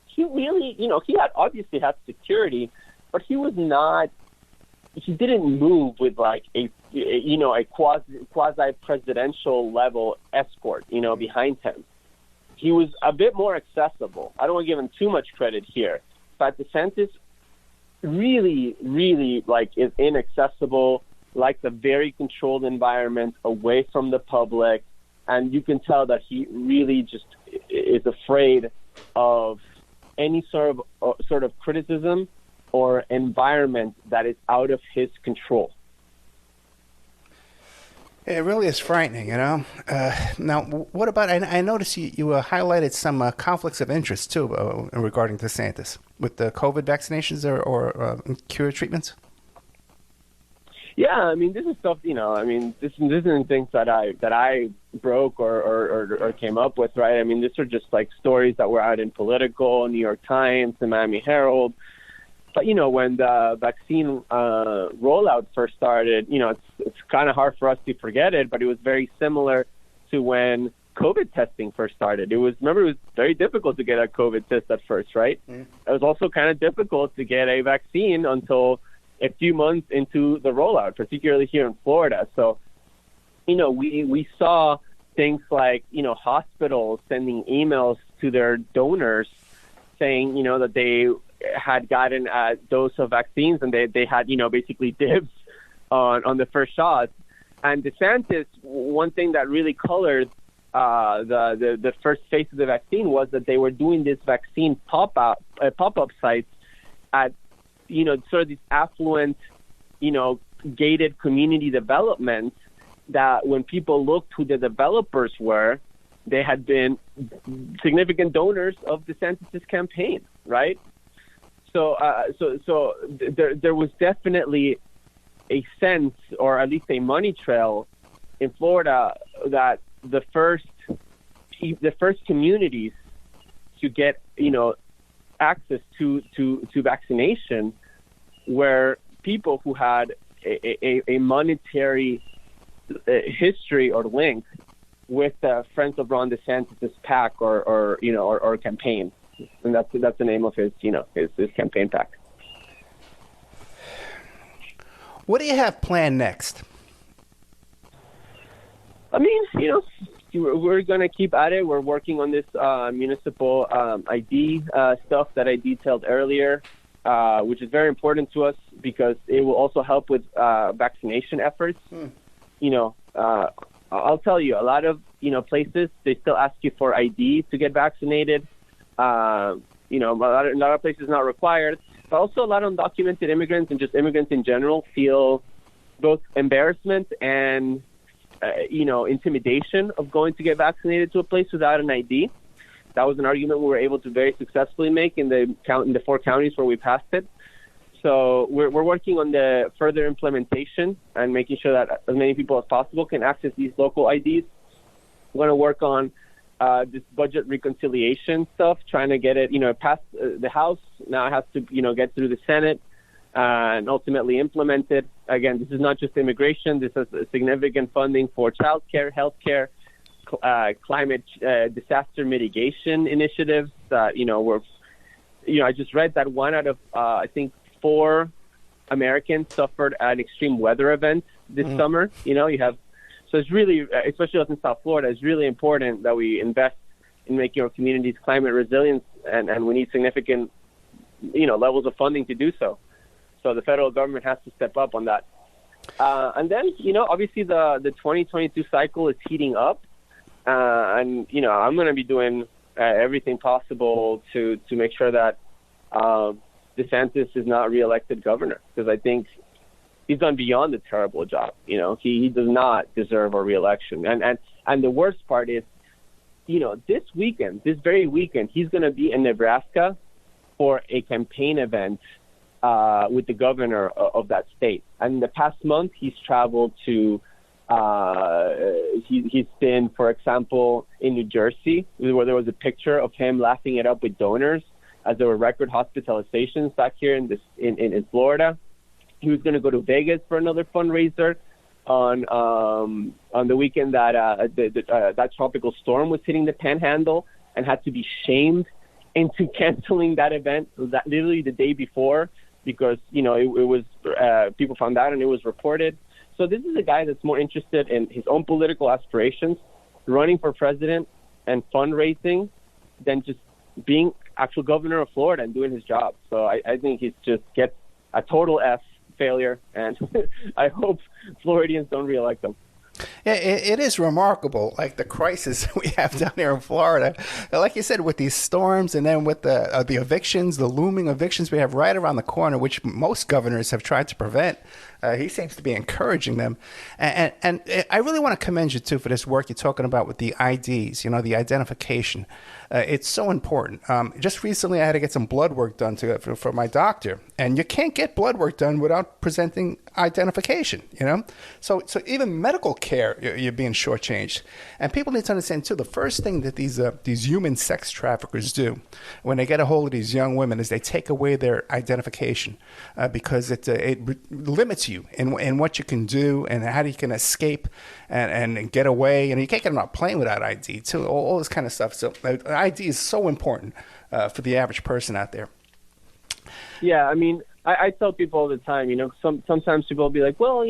he really, he obviously had security, but he didn't move with a quasi presidential level escort, behind him. He was a bit more accessible. I don't want to give him too much credit here, but DeSantis really, really is inaccessible, likes a very controlled environment away from the public, and you can tell that he really just is afraid of any sort of criticism or environment that is out of his control. It really is frightening, Now, what about, I noticed you highlighted some conflicts of interest, too, regarding DeSantis, with the COVID vaccinations or cure treatments? Yeah, I mean, this is stuff, this isn't things that I broke or came up with, right? I mean, these are just stories that were out in Politico, New York Times, the Miami Herald. But, when the vaccine rollout first started, it's kind of hard for us to forget it, but it was very similar to when COVID testing first started. It was very difficult to get a COVID test at first, right? Mm. It was also kind of difficult to get a vaccine until a few months into the rollout, particularly here in Florida. So, we saw things like, hospitals sending emails to their donors saying, that they had gotten a dose of vaccines and they had, basically dibs on the first shot. And DeSantis, one thing that really colored the first phase of the vaccine was that they were doing this vaccine pop-up sites at, sort of these affluent, gated community developments that when people looked who the developers were, they had been significant donors of DeSantis' campaign, right? So there was definitely a sense, or at least a money trail in Florida, that the first communities to get, access to vaccination were people who had a monetary history or link with Friends of Ron DeSantis' PAC or campaign. And that's the name of his campaign PAC. What do you have planned next? I mean, we're going to keep at it. We're working on this municipal ID stuff that I detailed earlier, which is very important to us because it will also help with vaccination efforts. I'll tell you, a lot of places, they still ask you for ID to get vaccinated. A lot of places not required, but also a lot of undocumented immigrants and just immigrants in general feel both embarrassment and intimidation of going to get vaccinated to a place without an ID. That was an argument we were able to very successfully make in the 4 counties where we passed it. So we're working on the further implementation and making sure that as many people as possible can access these local IDs. We're going to work on this budget reconciliation stuff, trying to get it, past the House. Now it has to, get through the Senate and ultimately implemented. Again, this is not just immigration. This has significant funding for childcare, healthcare, climate disaster mitigation initiatives that, I just read that 1 out of, I think, 4 Americans suffered an extreme weather event this summer. So it's really, especially up in South Florida, it's really important that we invest in making our communities climate resilient, and we need significant, levels of funding to do so. So the federal government has to step up on that. And then, obviously the 2022 cycle is heating up, and I'm going to be doing everything possible to make sure that DeSantis is not reelected governor, because I think he's done beyond a terrible job. He does not deserve a reelection. And the worst part is, this very weekend, he's going to be in Nebraska for a campaign event with the governor of that state. And in the past month, he's traveled to, he's been, for example, in New Jersey, where there was a picture of him laughing it up with donors as there were record hospitalizations back here in Florida. He was going to go to Vegas for another fundraiser on the weekend that that tropical storm was hitting the Panhandle, and had to be shamed into canceling that event literally the day before, because it was people found out and it was reported. So this is a guy that's more interested in his own political aspirations, running for president and fundraising, than just being actual governor of Florida and doing his job. So I think he just gets a total F failure, and I hope Floridians don't reelect him. Yeah, it is remarkable, like the crisis we have down here in Florida. Like you said, with these storms, and then with the evictions, the looming evictions we have right around the corner, which most governors have tried to prevent. He seems to be encouraging them. And I really want to commend you, too, for this work you're talking about with the IDs, the identification. It's so important. Just recently, I had to get some blood work done for my doctor. And you can't get blood work done without presenting identification, So even medical care, you're being shortchanged. And people need to understand, too, the first thing that these human sex traffickers do when they get a hold of these young women is they take away their identification because it limits you in what you can do and how you can escape and get away. You can't get on a plane without ID, too, all this kind of stuff. So ID is so important for the average person out there. Yeah, I mean, I tell people all the time, sometimes people will be like, well,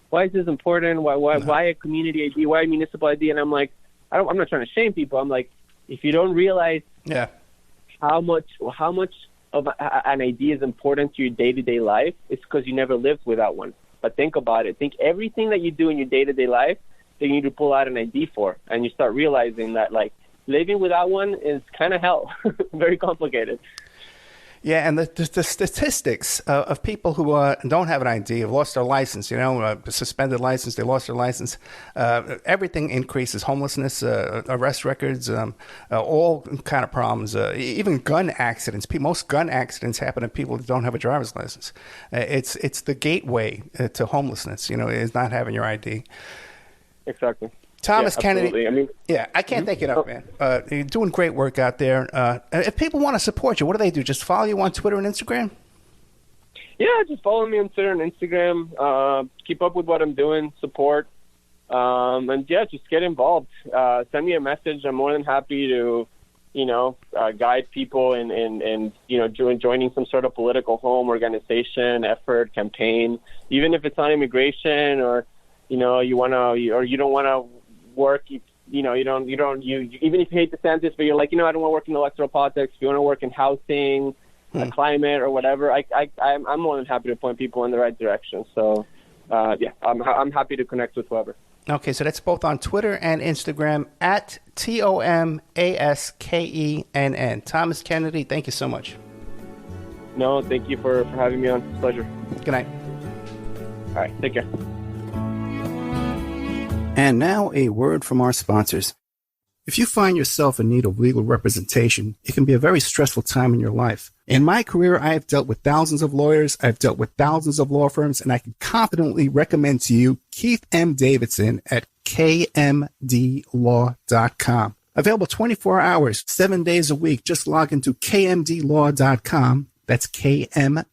why is this important? Why a community ID? Why a municipal ID? And I'm like, I'm not trying to shame people. I'm like, if you don't realize how much of an ID is important to your day-to-day life, it's because you never lived without one. But think about it. Think everything that you do in your day-to-day life that you need to pull out an ID for. And you start realizing that, living without one is kind of hell. Very complicated. Yeah, and the statistics of people who don't have an ID, have lost their license, suspended license, they lost their license, everything increases, homelessness, arrest records, all kind of problems, even gun accidents. Most gun accidents happen to people that don't have a driver's license. It's the gateway to homelessness, is not having your ID. Exactly. Thomas Kennedy. I mean, I can't thank you enough, man. You're doing great work out there. If people want to support you, what do they do? Just follow you on Twitter and Instagram? Yeah, just follow me on Twitter and Instagram. Keep up with what I'm doing, support. And just get involved. Send me a message. I'm more than happy to, guide people in joining some sort of political home, organization, effort, campaign, even if it's on immigration or, you want to, or you don't want to work, even if you hate DeSantis, but you're like, I don't want to work in electoral politics. If you want to work in housing, climate, or whatever, I'm more than happy to point people in the right direction. So, I'm happy to connect with whoever. Okay, so that's both on Twitter and Instagram at TOMASKENN. Thomas Kennedy, thank you so much. No, thank you for having me on. It's a pleasure. Good night. All right, take care. And now a word from our sponsors. If you find yourself in need of legal representation, it can be a very stressful time in your life. In my career, I have dealt with thousands of lawyers, I've dealt with thousands of law firms, and I can confidently recommend to you Keith M. Davidson at kmdlaw.com. Available 24 hours, 7 days a week. Just log into kmdlaw.com. That's kmdlaw.com.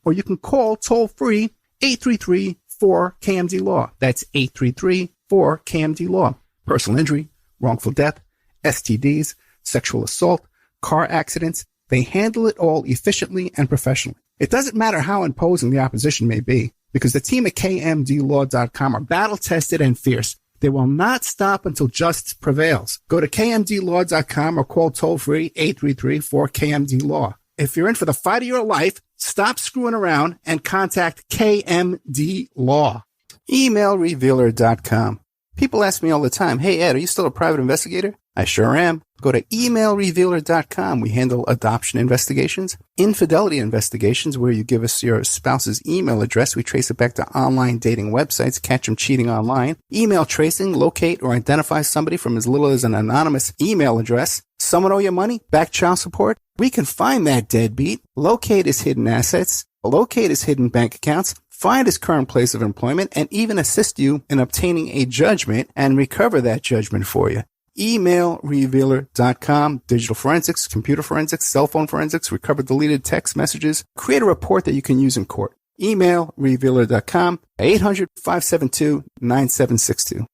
Or you can call toll-free 833-4KMD-LAW. That's 833-4KMD-LAW. Personal injury, wrongful death, STDs, sexual assault, car accidents. They handle it all efficiently and professionally. It doesn't matter how imposing the opposition may be, because the team at kmdlaw.com are battle-tested and fierce. They will not stop until justice prevails. Go to kmdlaw.com or call toll-free 833-4KMD-LAW. If you're in for the fight of your life, stop screwing around and contact KMD Law. Emailrevealer.com. People ask me all the time, hey, Ed, are you still a private investigator? I sure am. Go to emailrevealer.com. We handle adoption investigations, infidelity investigations, where you give us your spouse's email address. We trace it back to online dating websites, catch them cheating online. Email tracing, locate or identify somebody from as little as an anonymous email address. Someone owe you money? Back child support? We can find that deadbeat, locate his hidden assets, locate his hidden bank accounts, find his current place of employment, and even assist you in obtaining a judgment and recover that judgment for you. Emailrevealer.com. Digital forensics, computer forensics, cell phone forensics, recover deleted text messages. Create a report that you can use in court. Emailrevealer.com. 800-572-9762.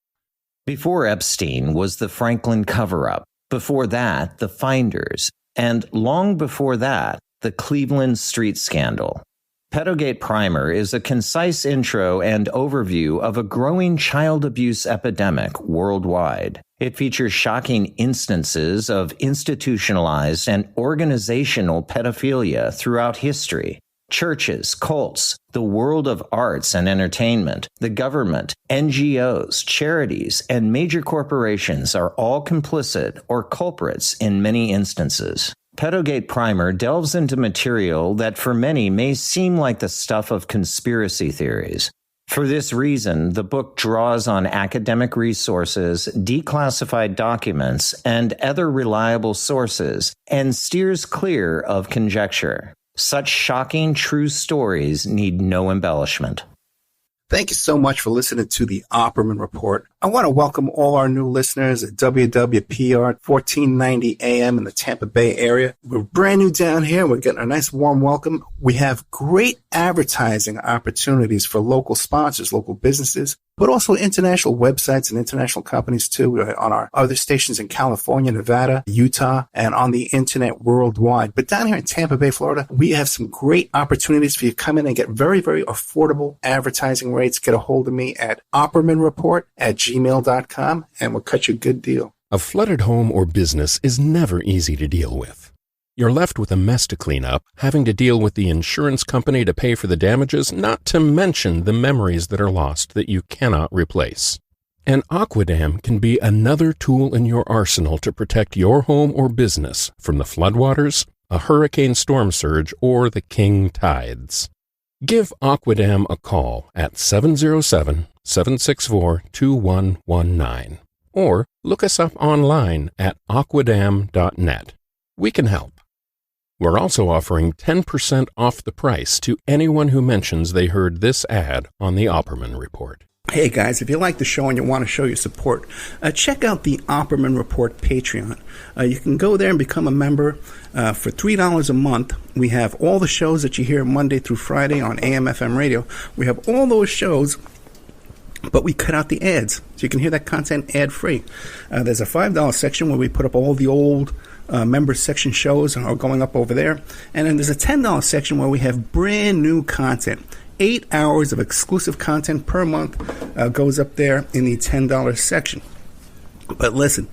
Before Epstein was the Franklin cover-up. Before that, the Finders. And long before that, the Cleveland street scandal. Pedogate Primer is a concise intro and overview of a growing child abuse epidemic worldwide. It features shocking instances of institutionalized and organizational pedophilia throughout history. Churches, cults, the world of arts and entertainment, the government, NGOs, charities, and major corporations are all complicit or culprits in many instances. Pedogate Primer delves into material that for many may seem like the stuff of conspiracy theories. For this reason, the book draws on academic resources, declassified documents, and other reliable sources, and steers clear of conjecture. Such shocking, true stories need no embellishment. Thank you so much for listening to the Opperman Report. I want to welcome all our new listeners at WWPR 1490 AM in the Tampa Bay area. We're brand new down here. We're getting a nice warm welcome. We have great advertising opportunities for local sponsors, local businesses, but also international websites and international companies too, on our other stations in California, Nevada, Utah, and on the internet worldwide. But down here in Tampa Bay, Florida, we have some great opportunities for you to come in and get very, very affordable advertising rates. Get a hold of me at oppermanreport@gmail.com and we'll cut you a good deal. A flooded home or business is never easy to deal with. You're left with a mess to clean up, having to deal with the insurance company to pay for the damages, not to mention the memories that are lost that you cannot replace. An Aquadam can be another tool in your arsenal to protect your home or business from the floodwaters, a hurricane storm surge, or the king tides. Give Aquadam a call at 707-764-2119 or look us up online at aquadam.net. We can help. We're also offering 10% off the price to anyone who mentions they heard this ad on the Opperman Report. Hey guys, if you like the show and you want to show your support, check out the Opperman Report Patreon. You can go there and become a member for $3 a month. We have all the shows that you hear Monday through Friday on AM/FM radio. We have all those shows, but we cut out the ads, so you can hear that content ad-free. There's a $5 section where we put up all the old member section shows are going up over there. And then there's a $10 section where we have brand new content. 8 hours of exclusive content per month goes up there in the $10 section. But listen,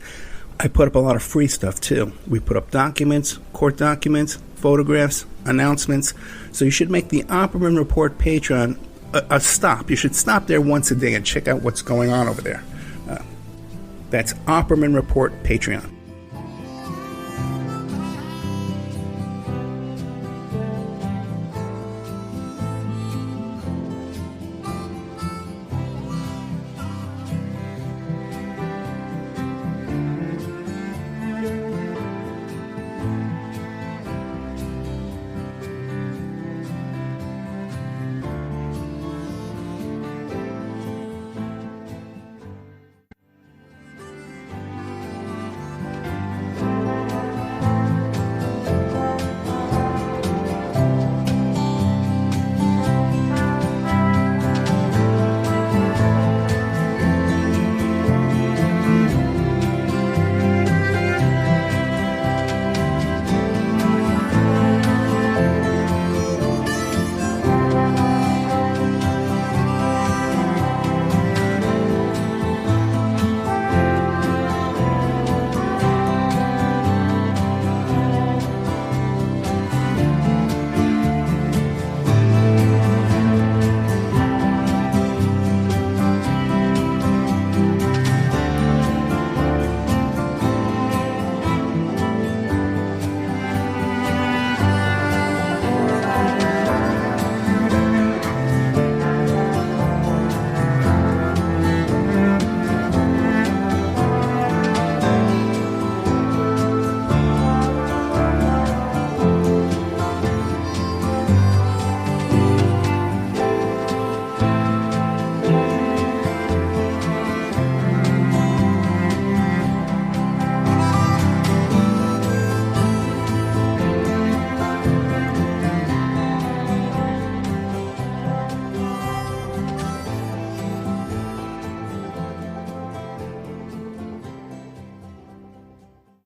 I put up a lot of free stuff too. We put up documents, court documents, photographs, announcements. So you should make the Opperman Report Patreon a stop. You should stop there once a day and check out what's going on over there. That's Opperman Report Patreon.